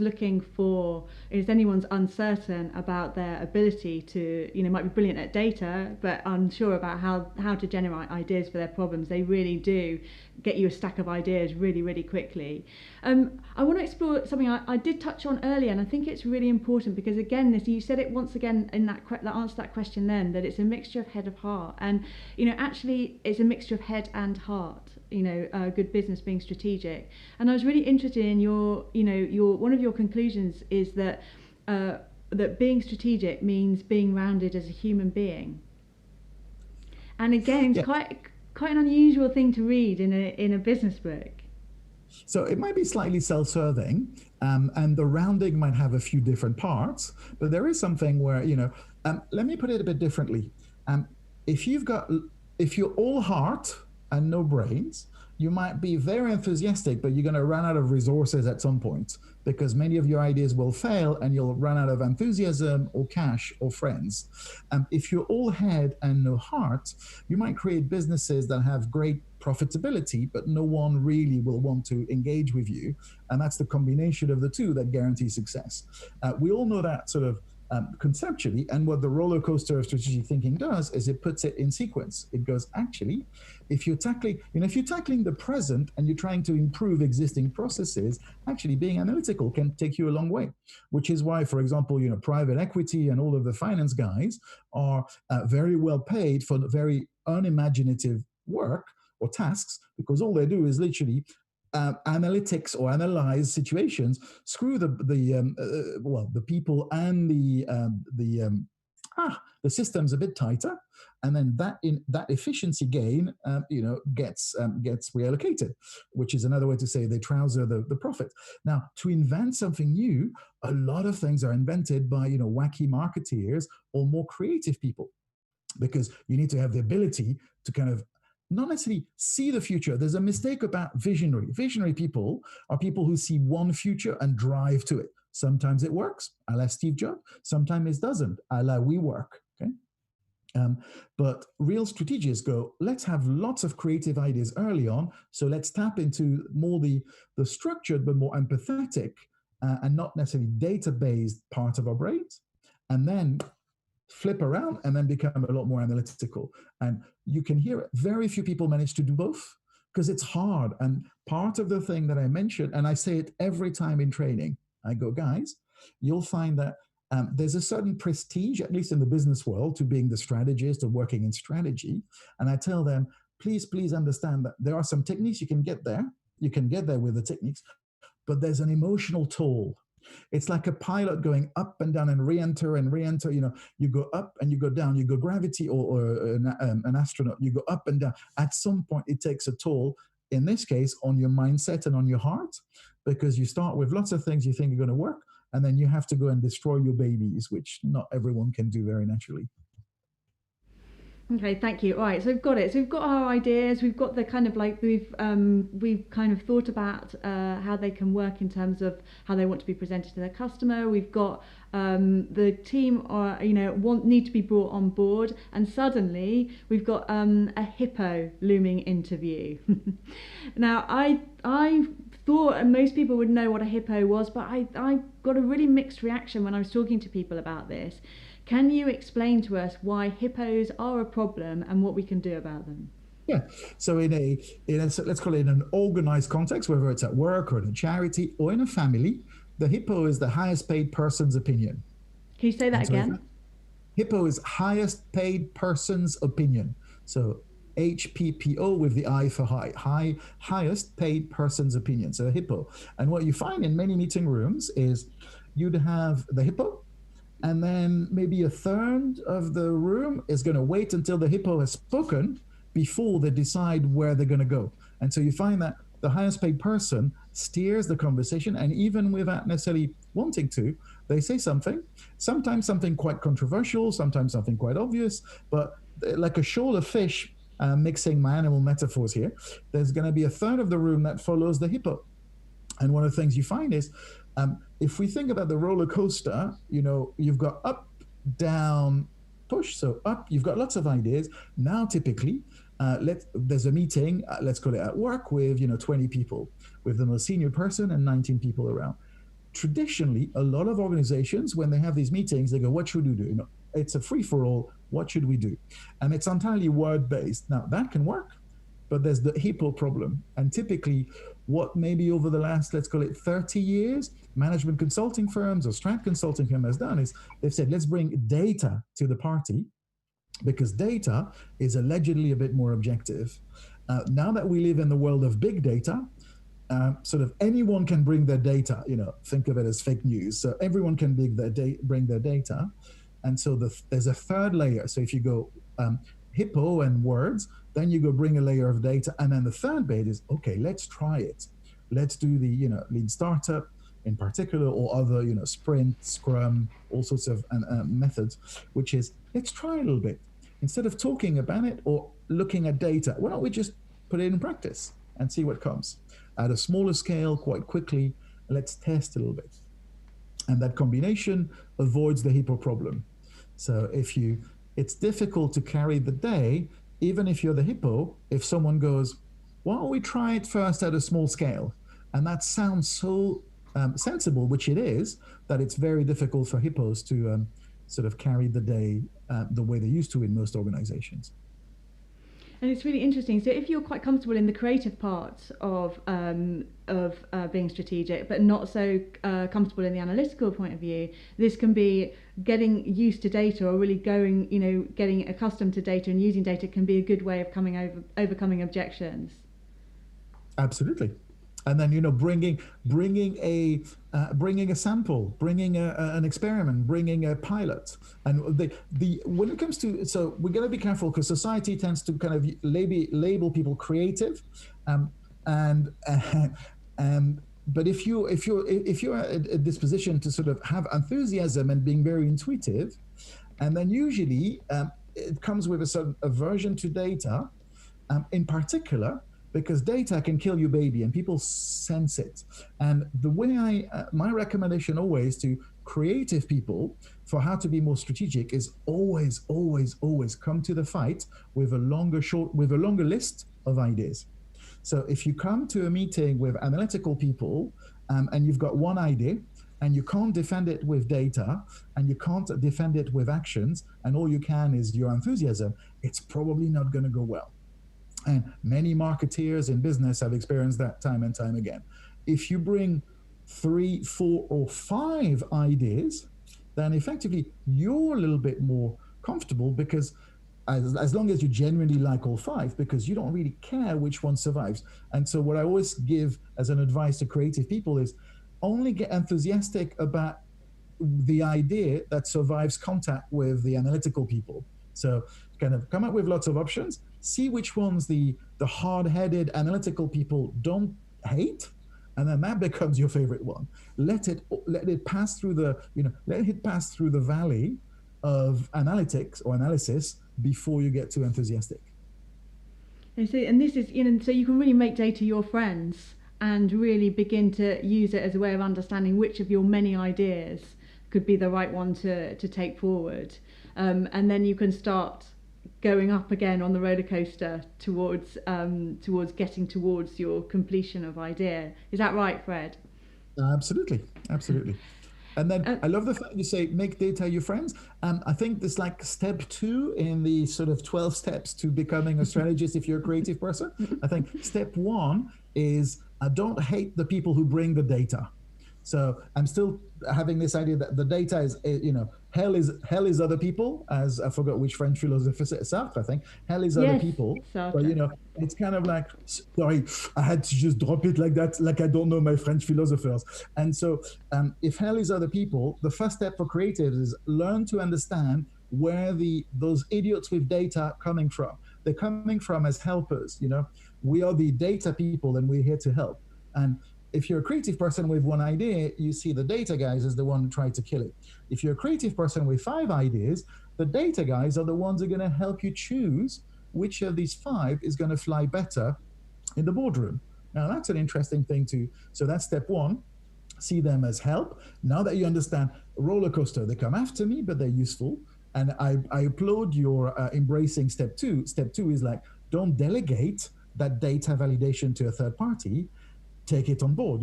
A: anyone's uncertain about their ability to, might be brilliant at data, but unsure about how to generate ideas for their problems, they really do get you a stack of ideas really, really quickly. I want to explore something I did touch on earlier, and I think it's really important because, again, you said it once again in that answer to that question then, that it's a mixture of head of heart. And, actually, it's a mixture of head and heart. Good business being strategic. And I was really interested in your one of your conclusions is that that being strategic means being rounded as a human being. And again, it's quite an unusual thing to read in a business book.
B: So it might be slightly self-serving, and the rounding might have a few different parts, but there is something where, let me put it a bit differently. If you're all heart and no brains, you might be very enthusiastic, but you're going to run out of resources at some point because many of your ideas will fail and you'll run out of enthusiasm or cash or friends. If you're all head and no heart, you might create businesses that have great profitability, but no one really will want to engage with you. And that's the combination of the two that guarantees success. We all know that sort of conceptually, and what the roller coaster of strategic thinking does is it puts it in sequence. It goes, actually, if you're tackling the present and you're trying to improve existing processes, actually being analytical can take you a long way, which is why, for example, private equity and all of the finance guys are very well paid for very unimaginative work or tasks, because all they do is literally analytics or analyze situations, screw the people and the systems a bit tighter, and then that efficiency gain gets reallocated, which is another way to say they trouser the profit. Now, to invent something new, a lot of things are invented by wacky marketeers or more creative people, because you need to have the ability to kind of not necessarily see the future. There's a mistake about visionary. Visionary people are people who see one future and drive to it. Sometimes it works, a la Steve Jobs. Sometimes it doesn't, a la WeWork. Okay. But real strategists go, let's have lots of creative ideas early on. So let's tap into more the structured but more empathetic and not necessarily data-based part of our brains. And then flip around and then become a lot more analytical. And you can hear it. Very few people manage to do both because it's hard. And part of the thing that I mentioned, and I say it every time in training, I go, guys, you'll find that there's a certain prestige, at least in the business world, to being the strategist or working in strategy. And I tell them, please understand that there are some techniques you can get there. You can get there with the techniques, but there's an emotional toll. It's like a pilot going up and down and re-enter and re-enter. You know, you go up and you go down. You go gravity or an astronaut. You go up and down. At some point, it takes a toll. In this case, on your mindset and on your heart, because you start with lots of things you think are going to work, and then you have to go and destroy your babies, which not everyone can do very naturally.
A: Okay, thank you. All right, so we've got it. So we've got our ideas. We've got the kind of like we've kind of thought about how they can work in terms of how they want to be presented to their customer. We've got the team, or need to be brought on board, and suddenly we've got a hippo looming into view. Now, I thought most people would know what a hippo was, but I got a really mixed reaction when I was talking to people about this. Can you explain to us why hippos are a problem and what we can do about them?
B: Yeah. So in a let's call it an organized context, whether it's at work or in a charity or in a family, the hippo is the highest paid person's opinion.
A: Can you say that again?
B: Hippo is highest paid person's opinion. So HPPO with the I for highest paid person's opinion. So a hippo. And what you find in many meeting rooms is you'd have the hippo, and then maybe a third of the room is going to wait until the hippo has spoken before they decide where they're going to go. And so you find that the highest paid person steers the conversation, and even without necessarily wanting to, they say something, sometimes something quite controversial, sometimes something quite obvious, but like a shoal of fish, mixing my animal metaphors here, there's going to be a third of the room that follows the hippo. And one of the things you find is, if we think about the roller coaster, you've got up, down, push. So up, you've got lots of ideas. Now, typically, there's a meeting, let's call it at work, with 20 people, with the most senior person and 19 people around. Traditionally, a lot of organizations, when they have these meetings, they go, what should we do? It's a free-for-all. What should we do? And it's entirely word-based. Now, that can work, but there's the hippo problem. And typically, what maybe over the last, let's call it 30 years, management consulting firms or strat consulting firm has done is they've said, let's bring data to the party, because data is allegedly a bit more objective. Now that we live in the world of big data, sort of anyone can bring their data, think of it as fake news. So everyone can bring their data. And so there's a third layer. So if you go hippo and words, then you go bring a layer of data. And then the third bit is, okay, let's try it. Let's do the, lean startup in particular, or other, sprint, scrum, all sorts of methods, which is, let's try a little bit. Instead of talking about it or looking at data, why don't we just put it in practice and see what comes? At a smaller scale, quite quickly, let's test a little bit. And that combination avoids the hippo problem. So it's difficult to carry the day, even if you're the hippo, if someone goes, why don't we try it first at a small scale? And that sounds so sensible, which it is, that it's very difficult for hippos to sort of carry the day the way they used to in most organizations.
A: And it's really interesting. So if you're quite comfortable in the creative parts of being strategic, but not so comfortable in the analytical point of view, this can be getting used to data, or really getting accustomed to data and using data can be a good way of overcoming objections.
B: Absolutely. And then bringing a sample, bringing an experiment, bringing a pilot, and when it comes to, so we're going to be careful because society tends to kind of label people creative, but if you're at a disposition to sort of have enthusiasm and being very intuitive, and then usually it comes with a certain aversion to data, in particular, because data can kill your baby and people sense it. And the way my recommendation always to creative people, for how to be more strategic, is always, always, always come to the fight with a longer list of ideas. So if you come to a meeting with analytical people, and you've got one idea, and you can't defend it with data, and you can't defend it with actions, and all you can is your enthusiasm, it's probably not going to go well. And many marketeers in business have experienced that time and time again. If you bring 3, 4, or 5 ideas, then effectively you're a little bit more comfortable, because as long as you genuinely like all 5, because you don't really care which one survives. And so what I always give as an advice to creative people is only get enthusiastic about the idea that survives contact with the analytical people. So kind of come up with lots of options, see which ones the hard-headed analytical people don't hate, and then that becomes your favorite one. Let it pass through the valley of analytics or analysis before you get too enthusiastic.
A: And this is, so you can really make data your friends and really begin to use it as a way of understanding which of your many ideas could be the right one to take forward. And then you can start going up again on the roller coaster towards getting towards your completion of idea. Is that right, Fred?
B: Absolutely. And then I love the fact you say make data your friends. I think there's like step 2 in the sort of 12 steps to becoming a strategist if you're a creative person. I think step 1 is don't hate the people who bring the data. So I'm still having this idea that the data is, hell is other people, as I forgot which French philosopher said, Sartre, I think. Hell is other people.
A: Sartre.
B: But, it's kind of like, sorry, I had to just drop it like that, like I don't know my French philosophers. And so if hell is other people, the first step for creatives is learn to understand where those idiots with data are coming from. They're coming from as helpers, We are the data people and we're here to help. And if you're a creative person with one idea, you see the data guys as the one who tried to kill it. If you're a creative person with 5 ideas, the data guys are the ones who are going to help you choose which of these 5 is going to fly better in the boardroom. Now, that's an interesting thing too. So that's step 1. See them as help. Now that you understand roller coaster, they come after me, but they're useful. And I applaud your embracing step 2. Step 2 is like, don't delegate that data validation to a third party. Take it on board,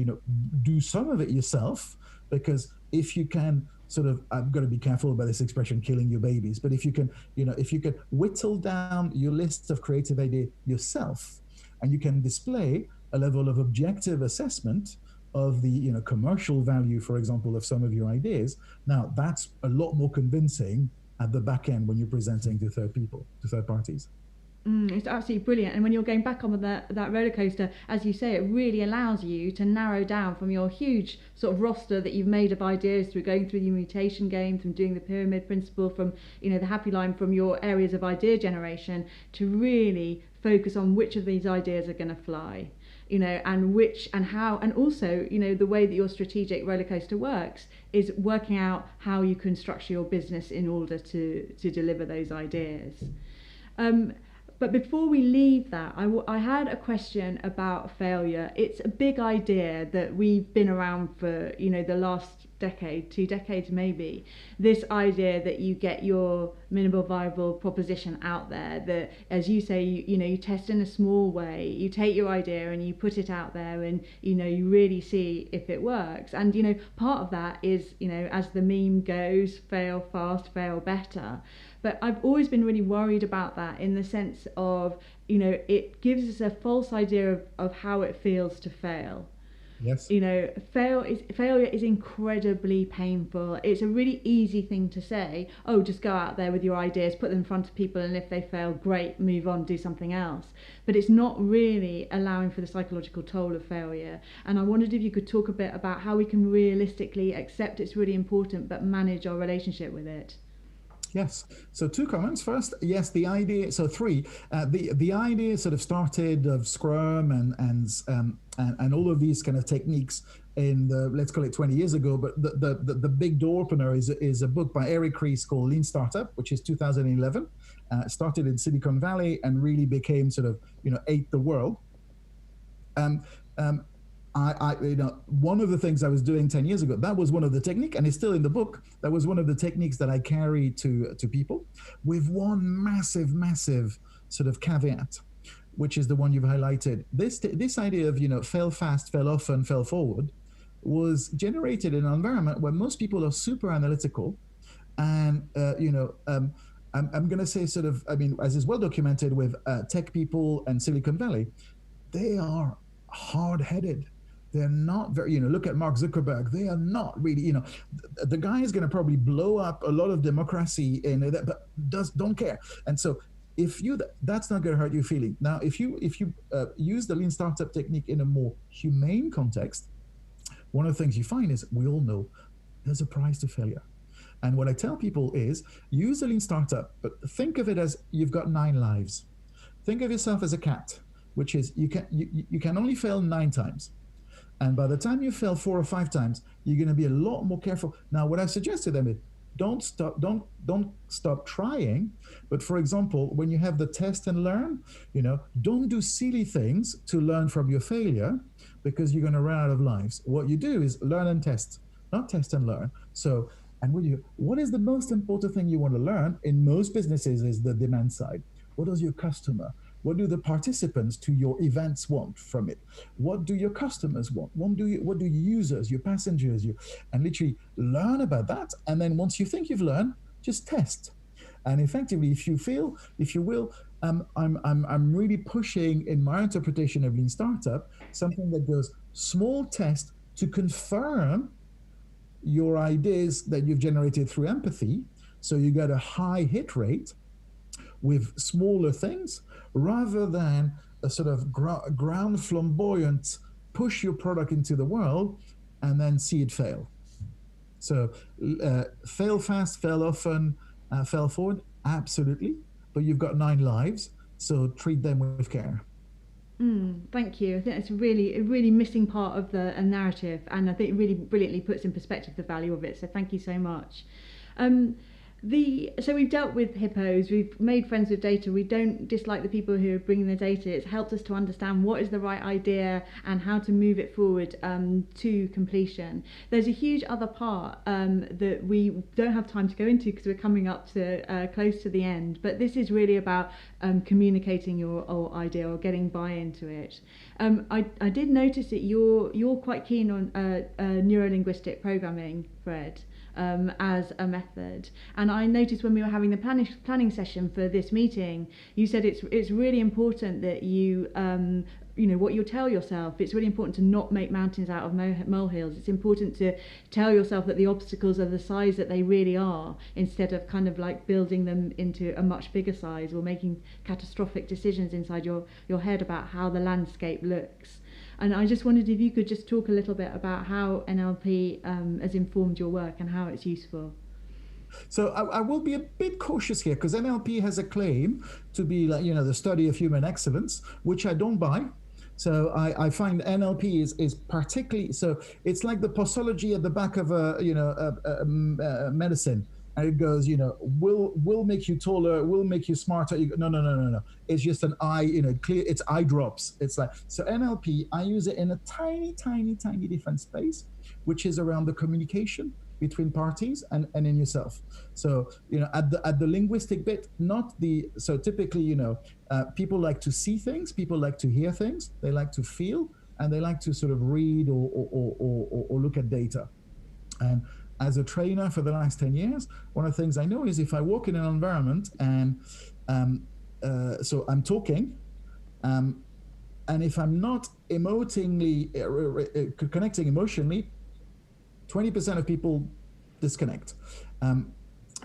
B: do some of it yourself, because if you can I've got to be careful about this expression, killing your babies, but if you can whittle down your list of creative ideas yourself, and you can display a level of objective assessment of the commercial value, for example, of some of your ideas, now that's a lot more convincing at the back end when you're presenting to third parties.
A: It's absolutely brilliant. And when you're going back on that roller coaster, as you say, it really allows you to narrow down from your huge sort of roster that you've made of ideas through going through the imitation game, from doing the pyramid principle, from the happy line, from your areas of idea generation, to really focus on which of these ideas are going to fly, and which and how, and also the way that your strategic roller coaster works is working out how you can structure your business in order to deliver those ideas. But before we leave that, I had a question about failure. It's a big idea that we've been around for, the last decade, 2 decades maybe. This idea that you get your minimal viable proposition out there, that, as you say, you test in a small way, you take your idea and you put it out there, and, you really see if it works. And, part of that is, as the meme goes, fail fast, fail better. But I've always been really worried about that, in the sense of, it gives us a false idea of how it feels to fail.
B: Yes.
A: Failure is incredibly painful. It's a really easy thing to say. Oh, just go out there with your ideas, put them in front of people, and if they fail, great, move on, do something else. But it's not really allowing for the psychological toll of failure. And I wondered if you could talk a bit about how we can realistically accept it's really important, but manage our relationship with it.
B: Yes. So 2 comments. First, yes, the idea. So 3. The idea sort of started of Scrum and all of these kind of techniques in the, let's call it 20 years ago. But the big door opener is a book by Eric Ries called Lean Startup, which is 2011. Started in Silicon Valley and really became ate the world. one of the things I was doing 10 years ago, that was one of the technique, and it's still in the book. That was one of the techniques that I carry to people, with one massive sort of caveat, which is the one you've highlighted. This idea of fail fast, fail often, fail forward, was generated in an environment where most people are super analytical, and I'm going to say sort of, I mean, as is well documented with tech people and Silicon Valley, they are hard-headed. They're not very, look at Mark Zuckerberg. They are not really, the guy is going to probably blow up a lot of democracy in that, but don't care. And so that's not going to hurt your feeling. Now, if you use the lean startup technique in a more humane context, one of the things you find is we all know there's a price to failure. And what I tell people is use a lean startup, but think of it as you've got 9 lives. Think of yourself as a cat, which is you can only fail 9 times. And by the time you fail 4 or 5 times, you're going to be a lot more careful. Now, what I suggest to them is don't stop trying. But for example, when you have the test and learn, don't do silly things to learn from your failure, because you're going to run out of lives. What you do is learn and test, not test and learn. So, and what is the most important thing you want to learn in most businesses is the demand side. What does your customer? What do the participants to your events want from it? What do your customers want? What do your users, your passengers, and literally learn about that. And then once you think you've learned, just test. And effectively, if you will, I'm really pushing in my interpretation of lean startup something that goes small test to confirm your ideas that you've generated through empathy. So you get a high hit rate with smaller things, rather than a sort of ground flamboyant push your product into the world and then see it fail. So fail fast, fail often, fail forward, absolutely. But you've got 9 lives, so treat them with care.
A: Thank you. I think it's a really missing part of the narrative, and I think it really brilliantly puts in perspective the value of it. So thank you so much. So we've dealt with hippos, we've made friends with data, we don't dislike the people who are bringing the data. It's helped us to understand what is the right idea and how to move it forward to completion. There's a huge other part that we don't have time to go into because we're coming up to close to the end, but this is really about communicating your idea or getting buy-in to it. I did notice that you're quite keen on neuro-linguistic programming, Fred. As a method, and I noticed when we were having the planning session for this meeting, you said it's really important that you what you tell yourself. It's really important to not make mountains out of molehills. It's important to tell yourself that the obstacles are the size that they really are, instead of kind of like building them into a much bigger size or making catastrophic decisions inside your head about how the landscape looks. And I just wondered if you could just talk a little bit about how NLP has informed your work and how it's useful.
B: So I will be a bit cautious here, because NLP has a claim to be like, the study of human excellence, which I don't buy. So I find NLP is particularly, so it's like the posology at the back of a medicine. And it goes, will make you taller, will make you smarter. No. It's just an clear. It's eye drops. It's like, so NLP, I use it in a tiny different space, which is around the communication between parties and in yourself. So, at the linguistic bit, so typically, people like to see things, people like to hear things, they like to feel, and they like to sort of read or look at data. And as a trainer for the last 10 years, one of the things I know is if I walk in an environment and so I'm talking, and if I'm not emotingly connecting emotionally, 20% of people disconnect.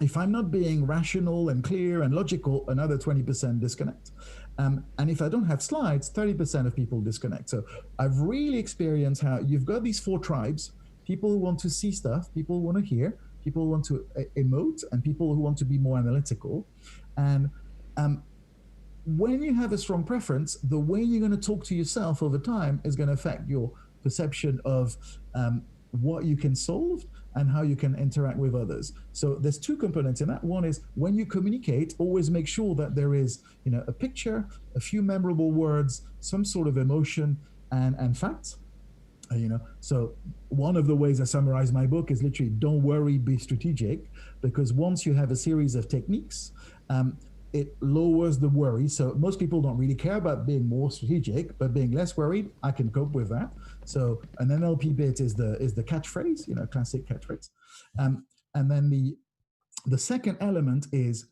B: If I'm not being rational and clear and logical, another 20% disconnect. And if I don't have slides, 30% of people disconnect. So I've really experienced how you've got these 4 tribes. People who want to see stuff, people who want to hear, people who want to emote, and people who want to be more analytical. And when you have a strong preference, the way you're going to talk to yourself over time is going to affect your perception of what you can solve and how you can interact with others. So there's 2 components in that. One is when you communicate, always make sure that there is, a picture, a few memorable words, some sort of emotion and facts. So one of the ways I summarize my book is literally, don't worry, be strategic, because once you have a series of techniques, it lowers the worry. So most people don't really care about being more strategic, but being less worried, I can cope with that. So an NLP bit is the catchphrase, classic catchphrase. And then the second element is,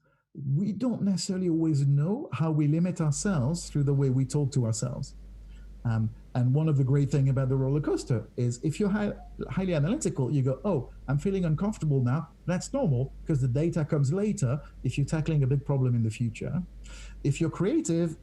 B: we don't necessarily always know how we limit ourselves through the way we talk to ourselves. And one of the great things about the roller coaster is, if you're highly analytical, you go, oh, I'm feeling uncomfortable now. That's normal, because the data comes later if you're tackling a big problem in the future. If you're creative,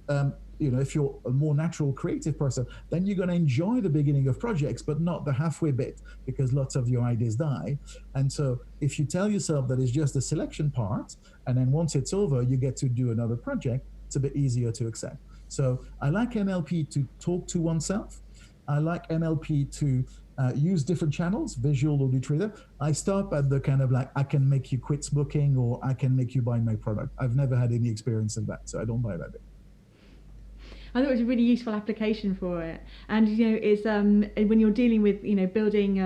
B: if you're a more natural creative person, then you're going to enjoy the beginning of projects, but not the halfway bit, because lots of your ideas die. And so if you tell yourself that it's just the selection part, and then once it's over, you get to do another project, it's a bit easier to accept. So I like NLP to talk to oneself. I like NLP to use different channels, visual, auditory. I stop at the kind of like, I can make you quit smoking, or I can make you buy my product. I've never had any experience in that, so I don't buy that bit.
A: I thought it was a really useful application for it. And it's when you're dealing with building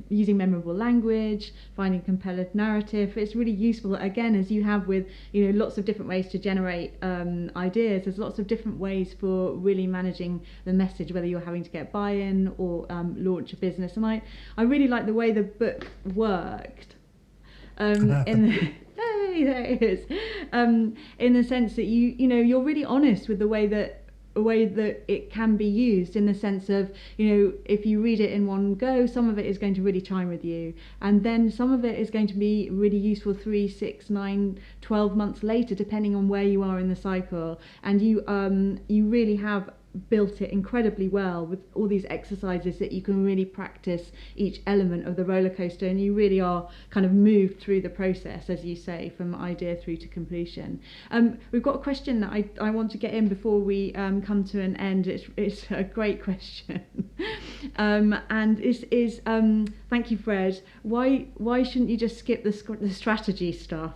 A: using memorable language, finding compelling narrative, it's really useful, again, as you have with lots of different ways to generate ideas. There's lots of different ways for really managing the message, whether you're having to get buy-in or launch a business. And I really like the way the book worked. Hey, there it is. In the sense that you're really honest with the way that it can be used, in the sense of if you read it in one go, some of it is going to really chime with you, and then some of it is going to be really useful 3, 6, 9, 12 months later, depending on where you are in the cycle. And you really have built it incredibly well with all these exercises that you can really practice each element of the roller coaster, and you really are kind of moved through the process, as you say, from idea through to completion. We've got a question that I want to get in before we come to an end. It's a great question. And this is thank you, Fred. Why shouldn't you just skip the strategy stuff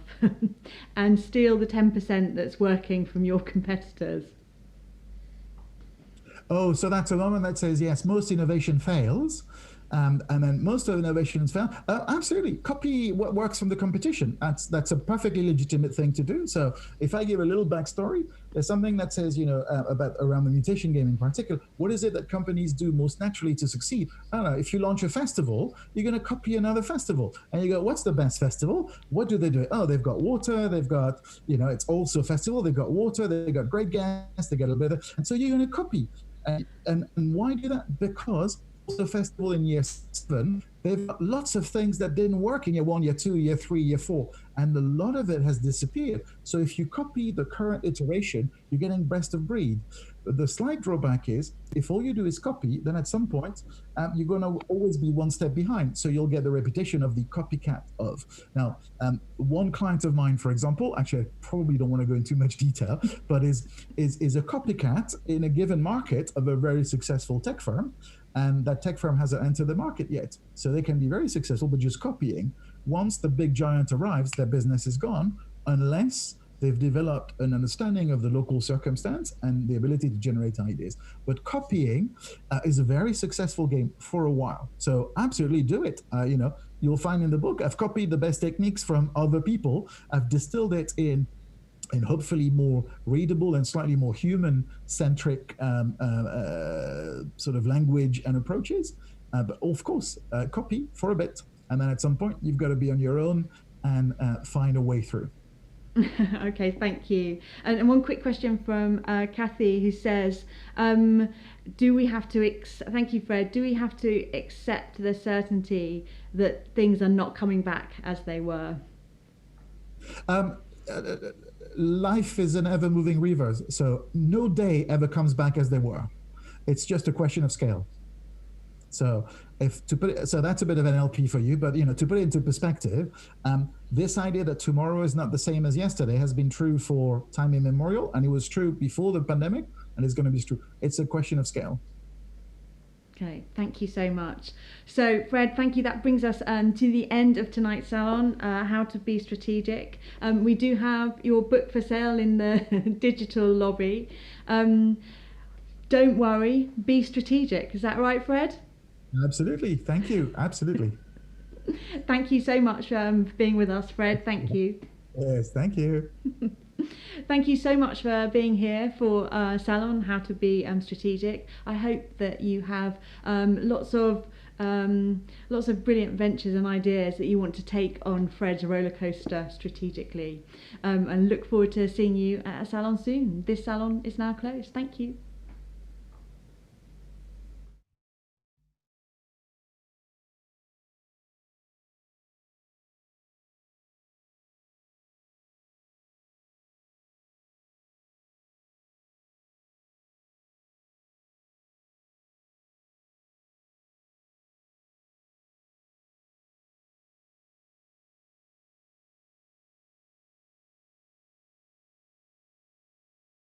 A: and steal the 10% that's working from your competitors?
B: Oh, so that's a moment that says, yes, most innovation fails. And then most of innovations fail. Absolutely, copy what works from the competition. That's a perfectly legitimate thing to do. So if I give a little backstory, there's something that says, about around the mutation game in particular, what is it that companies do most naturally to succeed? I don't know, if you launch a festival, you're going to copy another festival. And you go, what's the best festival? What do they do? Oh, they've got water, they've got, it's also a festival, they've got water, they've got great guests, they get a bit of, and so you're going to copy. And why do that? Because the festival in year 7, they've got lots of things that didn't work in year 1, year 2, year 3, year 4, and a lot of it has disappeared. So if you copy the current iteration, you're getting best of breed. But the slight drawback is, if all you do is copy, then at some point you're going to always be one step behind. So you'll get the reputation of the copycat of. Now, one client of mine, for example, actually I probably don't want to go into too much detail, but is a copycat in a given market of a very successful tech firm. And that tech firm hasn't entered the market yet. So they can be very successful, but just copying. Once the big giant arrives, their business is gone, unless they've developed an understanding of the local circumstance and the ability to generate ideas. But copying is a very successful game for a while. So absolutely do it. You'll find in the book, I've copied the best techniques from other people. I've distilled it in hopefully more readable and slightly more human-centric sort of language and approaches. But of course, copy for a bit. And then at some point, you've got to be on your own and find a way through.
A: Okay, thank you. And one quick question from Kathy, who says, do we have to, thank you, Fred, do we have to accept the certainty that things are not coming back as they were?
B: Life is an ever-moving river, so no day ever comes back as they were. It's just a question of scale. So that's a bit of an NLP for you, but to put it into perspective, this idea that tomorrow is not the same as yesterday has been true for time immemorial, and it was true before the pandemic, and it's going to be true. It's a question of scale.
A: Okay, thank you so much. So, Fred, thank you. That brings us to the end of tonight's salon, How to Be Strategic. We do have your book for sale in the digital lobby. Don't worry, be strategic. Is that right, Fred?
B: Absolutely. Thank you. Absolutely.
A: Thank you so much for being with us, Fred. Thank you.
B: Yes. Thank you.
A: Thank you so much for being here for Salon How to Be Strategic. I hope that you have lots of brilliant ventures and ideas that you want to take on Fred's roller coaster strategically, and look forward to seeing you at a salon soon. This salon is now closed. Thank you.